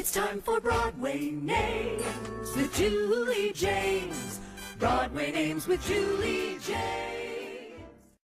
It's time for Broadway Names with Julie James. Broadway Names with Julie James.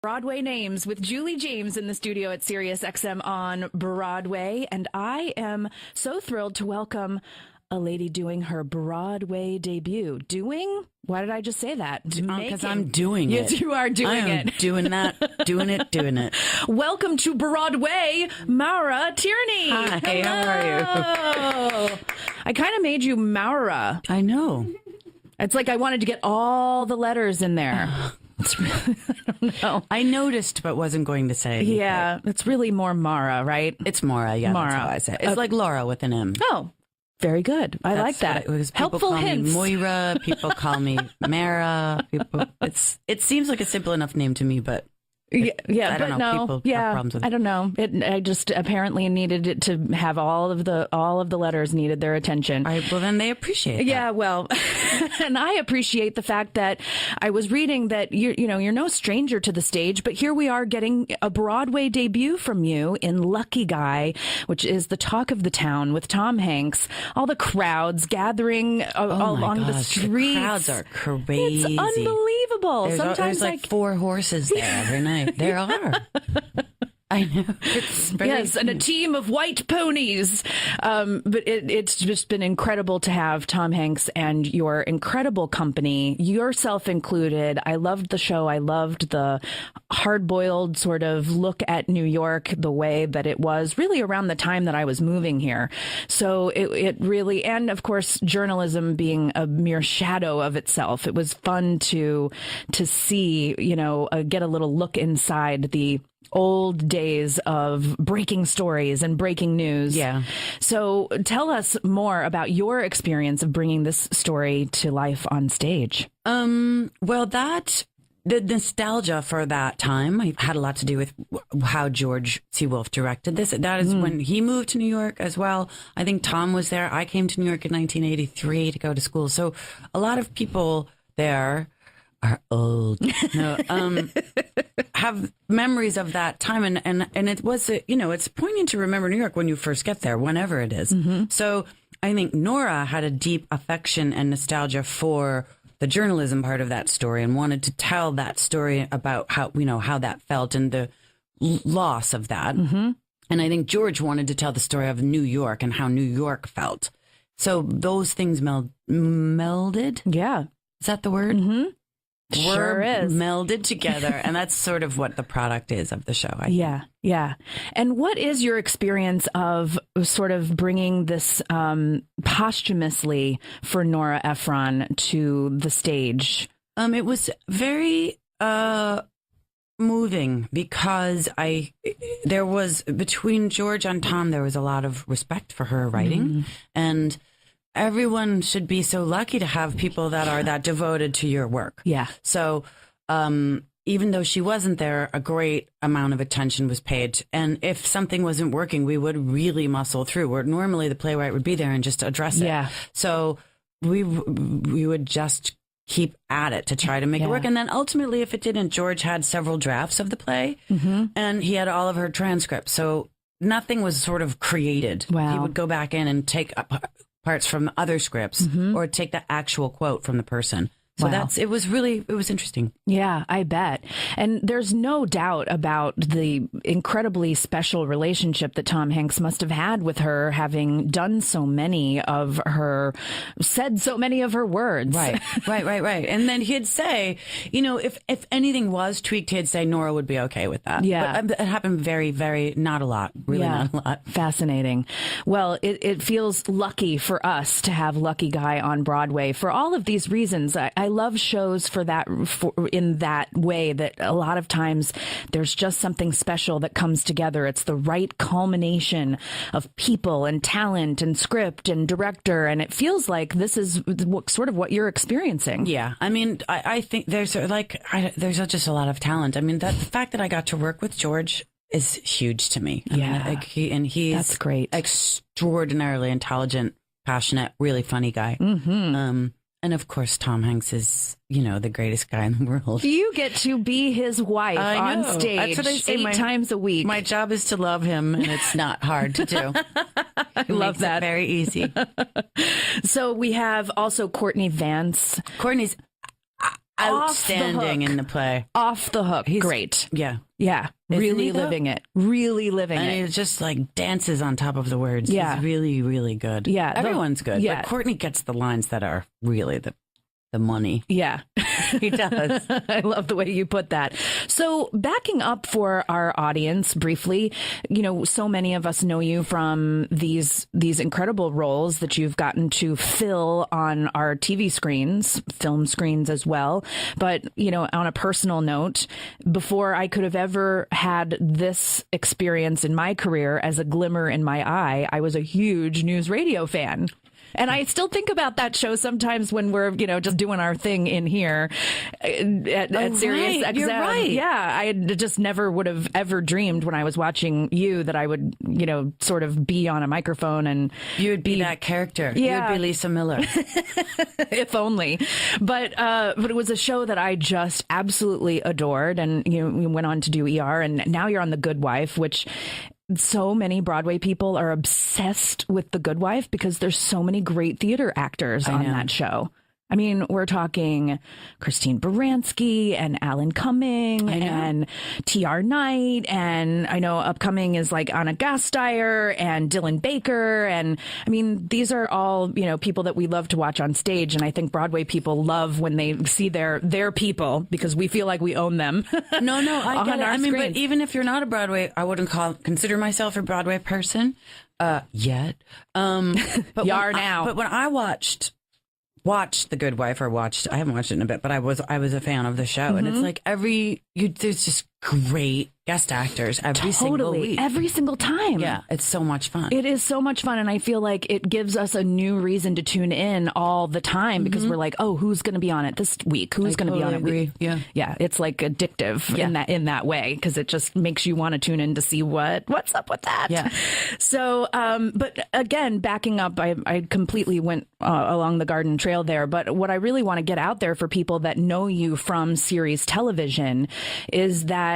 Broadway Names with Julie James in the studio at SiriusXM on Broadway. And I am so thrilled to welcome a lady doing her Broadway debut. Doing? Why did I just say that? Because I'm doing it. Yes, you are doing it. I am doing that, doing it. Welcome to Broadway, Maura Tierney. Hi, Hello. how are you? I kind of made you Maura. I know. It's like I wanted to get all the letters in there. I don't know. I noticed, but wasn't going to say anything. Yeah, it's really more Mara, right? It's Maura, yeah. Maura. That's how I say it. It's like Laura with an M. Oh, very good. I like that. People Helpful call hints. me Moira. People call me Mara. It seems like a simple enough name to me, but Yeah, I don't but know. no, People yeah, have problems with it. I don't know. I just apparently needed it to have all of the letters needed their attention. All right, well, then they appreciate that. Yeah, well, and I appreciate the fact that I was reading that you're no stranger to the stage, but here we are getting a Broadway debut from you in Lucky Guy, which is the talk of the town with Tom Hanks. All the crowds gathering along the streets. The crowds are crazy. It's unbelievable. There's like 4 horses there every night. There are. I know. It's yes, and a team of white ponies. But it's just been incredible to have Tom Hanks and your incredible company, yourself included. I loved the show. I loved the hard-boiled sort of look at New York, the way that it was really around the time that I was moving here. So it really, and of course, journalism being a mere shadow of itself. It was fun to see, get a little look inside the old days of breaking stories and breaking news. Yeah. So tell us more about your experience of bringing this story to life on stage. Well, the nostalgia for that time had a lot to do with how George C. Wolfe directed this. That is when he moved to New York as well. I think Tom was there. I came to New York in 1983 to go to school. So a lot of people there are old. No, have memories of that time, and it was it's poignant to remember New York when you first get there, whenever it is. So I think Nora had a deep affection and nostalgia for the journalism part of that story and wanted to tell that story about how that felt and the loss of that. And I think George wanted to tell the story of New York and how New York felt. So those things melded. Yeah, is that the word? Sure is. Melded together, and that's sort of what the product is of the show. I think. Yeah. And what is your experience of sort of bringing this posthumously for Nora Ephron to the stage? It was very moving because there was, between George and Tom, there was a lot of respect for her writing, and everyone should be so lucky to have people that are that devoted to your work. Yeah. So even though she wasn't there, a great amount of attention was paid. And if something wasn't working, we would really muscle through, where normally the playwright would be there and just address it. Yeah. So we would just keep at it to try to make it work. And then ultimately, if it didn't, George had several drafts of the play, and he had all of her transcripts. So nothing was sort of created. Wow. He would go back in and take parts from other scripts or take the actual quote from the person. So it was interesting. Yeah, I bet. And there's no doubt about the incredibly special relationship that Tom Hanks must have had with her, having done so many of her words. Right. And then he'd say, if anything was tweaked, he'd say Nora would be okay with that. Yeah. But it happened very, very, not a lot. Really not a lot. Fascinating. Well, it feels lucky for us to have Lucky Guy on Broadway for all of these reasons. I love shows in that way, that a lot of times there's just something special that comes together. It's the right culmination of people and talent and script and director, and it feels like this is sort of what you're experiencing. Yeah, I mean, I think there's just a lot of talent. I mean, the fact that I got to work with George is huge to me. He's that's great. Extraordinarily intelligent, passionate, really funny guy. And of course, Tom Hanks is, the greatest guy in the world. You get to be his wife on stage. That's what I say. 8 times a week. My job is to love him, and it's not hard to do. I love that. It very easy. So we have also Courtney Vance. Courtney's outstanding in the play. Off the hook. Great. Yeah. Yeah. Isn't Really he, though? living it. Really living And it. he just like dances on top of the words. Yeah. He's really, really good. Yeah. Everyone's good. Yeah. But Courtney gets the lines that are really the money. Yeah. He does. I love the way you put that. So backing up for our audience briefly, so many of us know you from these incredible roles that you've gotten to fill on our TV screens, film screens as well. But, on a personal note, before I could have ever had this experience in my career as a glimmer in my eye, I was a huge news radio fan. And I still think about that show sometimes when we're, just doing our thing in here at SiriusXM. Right. You're right. Yeah, I just never would have ever dreamed when I was watching you that I would, sort of be on a microphone and You would be that character. Yeah. You would be Lisa Miller. if only. But it was a show that I just absolutely adored. And you went on to do ER, and now you're on The Good Wife, which so many Broadway people are obsessed with The Good Wife because there's so many great theater actors on that show. I mean, we're talking Christine Baranski and Alan Cumming and T.R. Knight. And I know upcoming is like Anna Gasteyer and Dylan Baker. And I mean, these are all, people that we love to watch on stage. And I think Broadway people love when they see their people because we feel like we own them. No, I get it. I mean, screens. but even if you're not a Broadway, I wouldn't consider myself a Broadway person yet. But You are now. But when I watched The Good Wife, I haven't watched it in a bit, but I was a fan of the show, and it's like there's just great guest actors every single week. Every single time. Yeah, it's so much fun. It is so much fun, and I feel like it gives us a new reason to tune in all the time because we're like, oh, who's going to be on it this week? Who's going to be on it? Agree. Yeah, it's like addictive in that way because it just makes you want to tune in to see what's up with that. Yeah. So, but again, backing up, I completely went along the garden trail there. But what I really want to get out there for people that know you from series television is that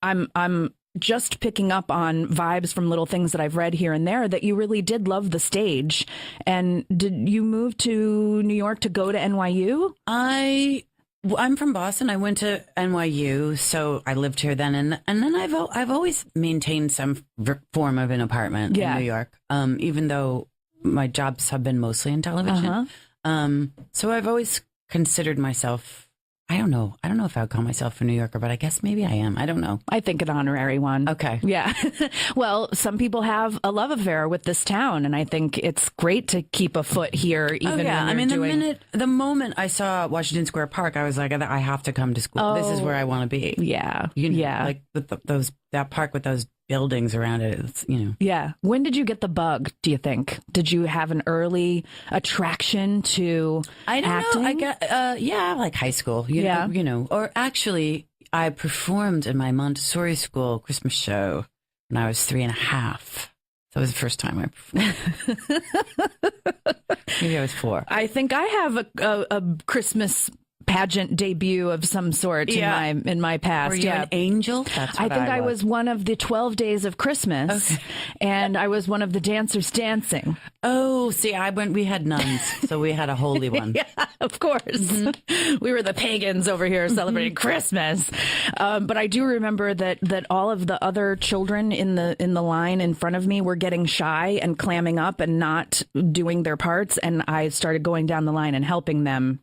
I'm just picking up on vibes from little things that I've read here and there that you really did love the stage. And did you move to New York to go to NYU? I'm from Boston. I went to NYU, so I lived here then, and then I've always maintained some form of an apartment in New York, even though my jobs have been mostly in television. So I've always considered myself. I don't know if I would call myself a New Yorker, but I guess maybe I am. I don't know. I think an honorary one. Okay. Yeah. Well, some people have a love affair with this town, and I think it's great to keep a foot here. Even when I mean, doing... the moment I saw Washington Square Park, I was like, I have to come to school. Oh, this is where I want to be. Yeah. Like with that park with those buildings around it. It's, Yeah. When did you get the bug, do you think? Did you have an early attraction to acting? I get, like high school, you know, or actually I performed in my Montessori school Christmas show when I was 3.5. That was the first time I performed. Maybe I was 4. I think I have a Christmas pageant debut of some sort in my past. Were you an angel? That's what I think I was one of the 12 days of Christmas, and I was one of the dancers dancing. Oh, see, we had nuns, so we had a holy one. Yeah, of course. We were the pagans over here celebrating Christmas. But I do remember that all of the other children in the line in front of me were getting shy and clamming up and not doing their parts, and I started going down the line and helping them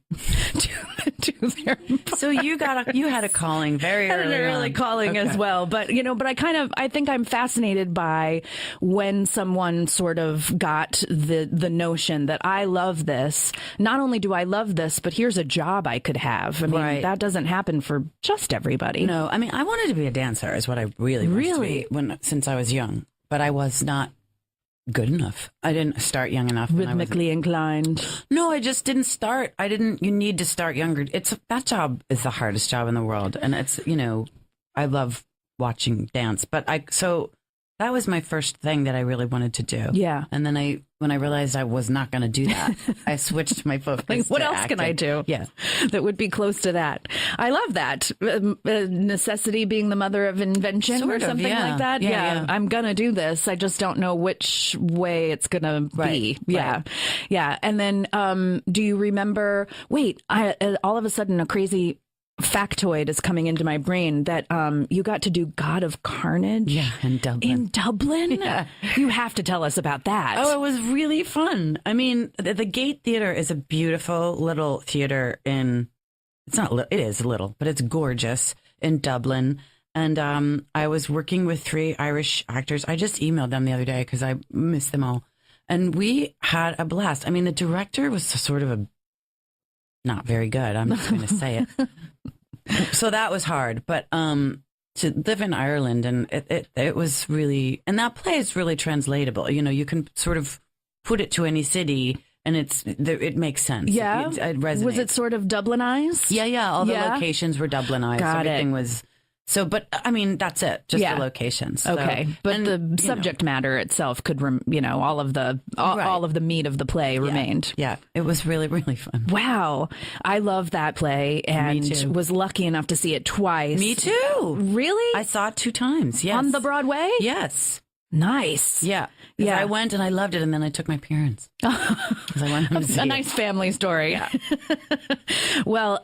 do their parts. So you had a calling very early calling as well. But I think I'm fascinated by when someone sort of got the notion that I love this. Not only do I love this, but here's a job I could have. I mean, that doesn't happen for just everybody. No, I mean, I wanted to be a dancer is what I really wanted to be since I was young, but I was not good enough. I didn't start young enough. Rhythmically inclined. No, I just didn't start. You need to start younger. That job is the hardest job in the world. And it's, I love watching dance, but That was my first thing that I really wanted to do. Yeah. And then when I realized I was not going to do that, I switched my focus. Like, what to else acting. can I do? Yeah. That would be close to that. I love that. Necessity being the mother of invention Sort or of, something yeah. like that. Yeah. I'm going to do this. I just don't know which way it's going to be. Yeah. Right. Yeah. And then do you remember, all of a sudden a crazy factoid is coming into my brain that you got to do God of Carnage. Yeah, in Dublin. In Dublin? Yeah. You have to tell us about that. Oh, it was really fun. I mean, the Gate Theater is a beautiful little theater it is little, but it's gorgeous in Dublin. And I was working with 3 Irish actors. I just emailed them the other day because I missed them all. And we had a blast. I mean, the director was sort of not very good. I'm just going to say it. So that was hard. But to live in Ireland, and it was really, and that play is really translatable. You know, you can sort of put it to any city and it makes sense. Yeah. It resonates. Was it sort of Dublinized? Yeah. All the locations were Dublinized. Everything was. So, but I mean, that's it. Just the locations. Okay. So, but the subject matter itself could, all of the meat of the play remained. Yeah. It was really, really fun. Wow. I love that play and Me too. was lucky enough to see it twice. Me too. Really? I saw it 2 times. Yes. On the Broadway? Yes. Nice. Yeah. Yeah. I went and I loved it, and then I took my parents. 'Cause I wanted them to see A it. nice family story. Yeah. Well,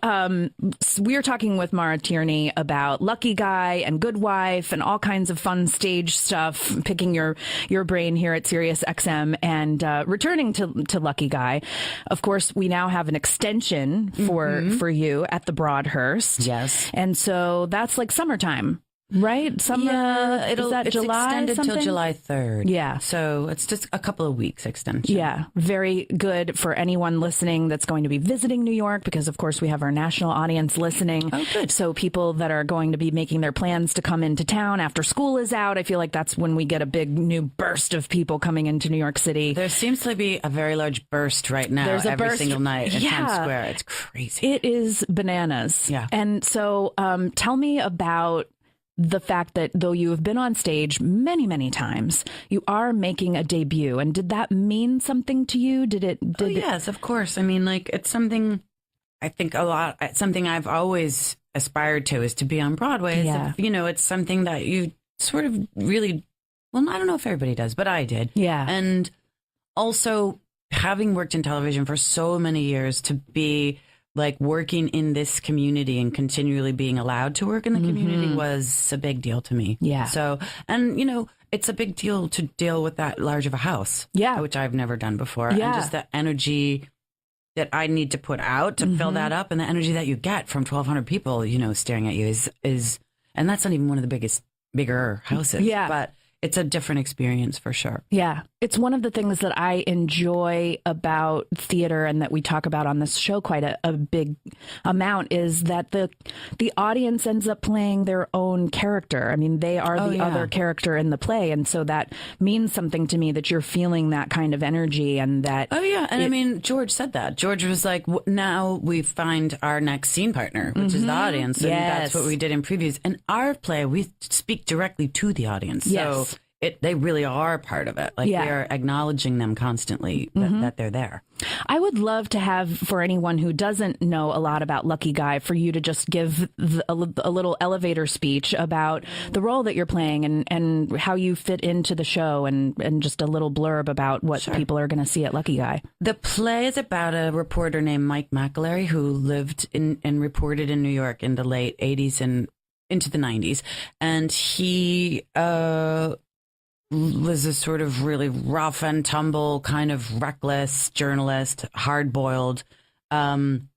we are talking with Maura Tierney about Lucky Guy and Good Wife and all kinds of fun stage stuff, picking your brain here at SiriusXM and returning to Lucky Guy. Of course, we now have an extension for you at the Broadhurst. Yes. And so that's like summertime. Right? Summer. Yeah, is that it's July extended something? till July 3rd. Yeah. So it's just a couple of weeks extension. Yeah, very good for anyone listening that's going to be visiting New York, because of course we have our national audience listening. Oh, good. So people that are going to be making their plans to come into town after school is out, I feel like that's when we get a big new burst of people coming into New York City. There seems to be a very large burst right now. There's a every burst. single night in Yeah. Times Square. It's crazy. It is bananas. Yeah. And so tell me about the fact that though you have been on stage many, many times, you are making a debut. And did that mean something to you? Yes, of course. I mean, like, it's something I think something I've always aspired to is to be on Broadway. Yeah. It's something that you sort of really, well, I don't know if everybody does, but I did. Yeah. And also having worked in television for so many years, to be like working in this community and continually being allowed to work in the community was a big deal to me. Yeah. So, and it's a big deal to deal with that large of a house. Yeah. Which I've never done before. Yeah. And just the energy that I need to put out to fill that up, and the energy that you get from 1,200 people, staring at you is, and that's not even one of the bigger houses. Yeah. But it's a different experience for sure. Yeah. It's one of the things that I enjoy about theater and that we talk about on this show quite a big amount is that the audience ends up playing their own character. I mean, they are the other character in the play. And so that means something to me that you're feeling that kind of energy and that. Oh, yeah. And I mean, George said that. George was like, now we find our next scene partner, which is the audience. And that's what we did in previews. In our play, we speak directly to the audience. Yes. So they really are part of it. Like, we are acknowledging them constantly that they're there. I would love to have, for anyone who doesn't know a lot about Lucky Guy, for you to just give a little elevator speech about the role that you're playing and how you fit into the show and just a little blurb about what people are going to see at Lucky Guy. The play is about a reporter named Mike McAlery who lived and reported in New York in the late 80s and into the 90s. And he was a sort of really rough and tumble, kind of reckless journalist, hard-boiled kind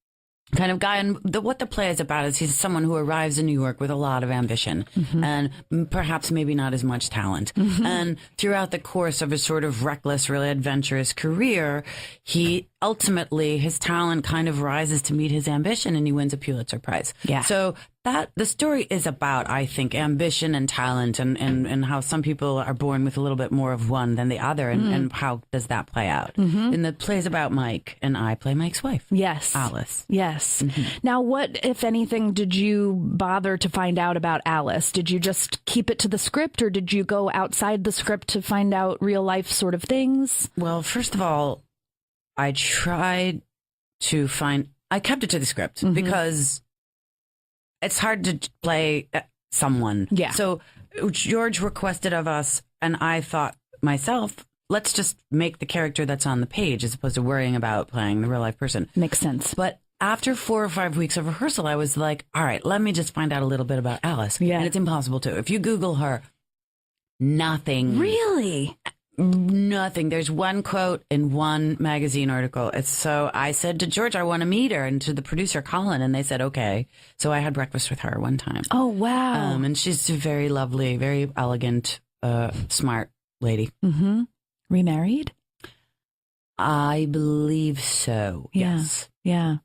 of guy. And what the play is about is he's someone who arrives in New York with a lot of ambition and perhaps maybe not as much talent. And throughout the course of his sort of reckless, really adventurous career, he ultimately his talent kind of rises to meet his ambition and he wins a Pulitzer Prize. Yeah. So that the story is about, I think, ambition and talent and how some people are born with a little bit more of one than the other and how does that play out. And the play's about Mike and I play Mike's wife. Yes. Alice. Yes. Now, what, if anything, did you bother to find out about Alice? Did you just keep it to the script or did you go outside the script to find out real life sort of things? Well, first of all, I tried to I kept it to the script because it's hard to play someone. Yeah. So George requested of us, and I thought myself, let's just make the character that's on the page as opposed to worrying about playing the real life person. Makes sense. But after 4 or 5 weeks of rehearsal, I was like, all right, let me just find out a little bit about Alice. Yeah. And it's impossible to. If you Google her, nothing. Really? Nothing. There's one quote in one magazine article. So I said to George, I want to meet her, and to the producer, Colin, and they said, okay. So I had breakfast with her one time. Oh, wow. And she's a very lovely, very elegant, smart lady. Remarried? I believe so. Yeah. Yes. Yeah.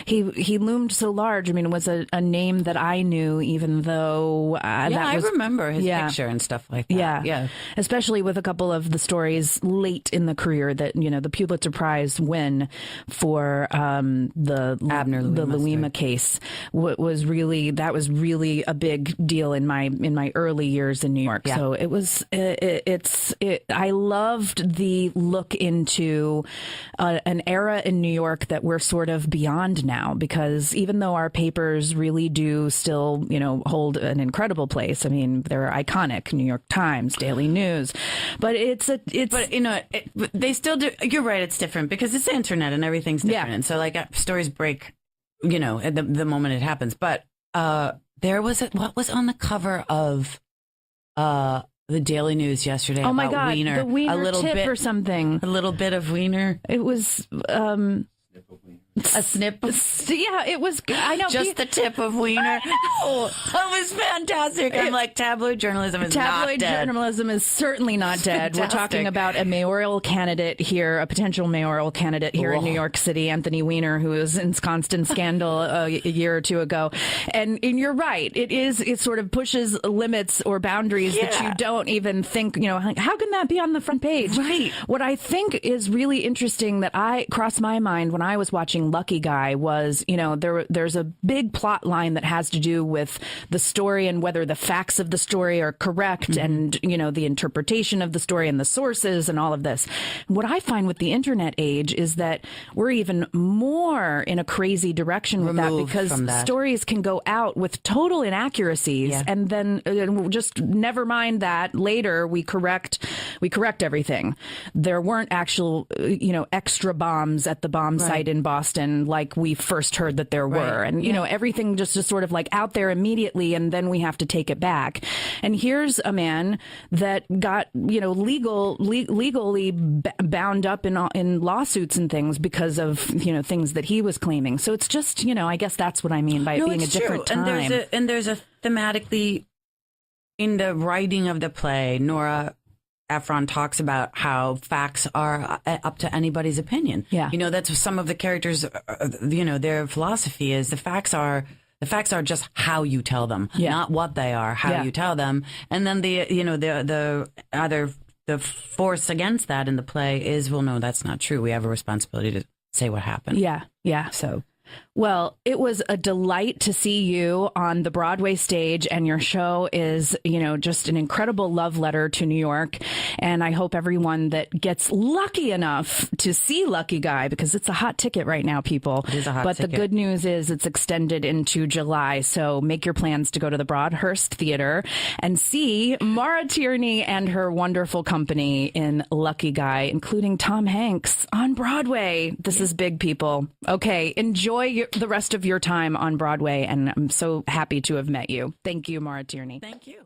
He loomed so large. I mean, it was a name that I knew, even though I remember his picture and stuff like that. Yeah. Especially with a couple of the stories late in the career that, you know, the Pulitzer Prize win for the Louima case was really a big deal in my early years in New York. Yeah. So it was I loved the look into an era in New York that we're sort of beyond now, because even though our papers really do still, you know, hold an incredible place. I mean, they're iconic, New York Times, Daily News, but but you know, they still do. You're right. It's different because it's the internet and everything's different. And so like stories break, you know, at the moment it happens. But there was what was on the cover of the Daily News yesterday. Oh my about God, Wiener. the Wiener a little tip bit, or something. A little bit of Wiener. It was a snip. Yeah, it was. I know. Just the tip of Wiener. Oh, that was fantastic. I'm like, tabloid journalism is not dead. Tabloid journalism is certainly not dead. We're talking about a mayoral candidate here, a potential mayoral candidate here in New York City, Anthony Weiner, who was ensconced in scandal a year or two ago. And you're right. It sort of pushes limits or boundaries that you don't even think, you know, how can that be on the front page? Right. What I think is really interesting that crossed my mind when I was watching Lucky Guy was, you know, there's a big plot line that has to do with the story and whether the facts of the story are correct and, you know, the interpretation of the story and the sources and all of this. What I find with the internet age is that we're even more in a crazy direction with that, because stories can go out with total inaccuracies and then just never mind that later we correct everything. There weren't actual, you know, extra bombs at the bomb site in Boston like we first heard that there were. And, you know, everything just is sort of like out there immediately and then we have to take it back. And here's a man that got, you know, legally bound up in lawsuits and things because of, you know, things that he was claiming. So it's just, you know, I guess that's what I mean by it being a different time. And there's a thematically in the writing of the play, Nora Ephron talks about how facts are up to anybody's opinion. Yeah. You know, that's some of the characters, you know, their philosophy is the facts are just how you tell them, not what they are, how you tell them. And then the force against that in the play is, well, no, that's not true. We have a responsibility to say what happened. Yeah. Yeah. So. Well, it was a delight to see you on the Broadway stage, and your show is, you know, just an incredible love letter to New York. And I hope everyone that gets lucky enough to see Lucky Guy, because it's a hot ticket right now, people. It is a hot ticket. But the good news is it's extended into July. So make your plans to go to the Broadhurst Theater and see Maura Tierney and her wonderful company in Lucky Guy, including Tom Hanks on Broadway. This is big, people. Okay, enjoy the rest of your time on Broadway, and I'm so happy to have met you. Thank you, Maura Tierney. Thank you.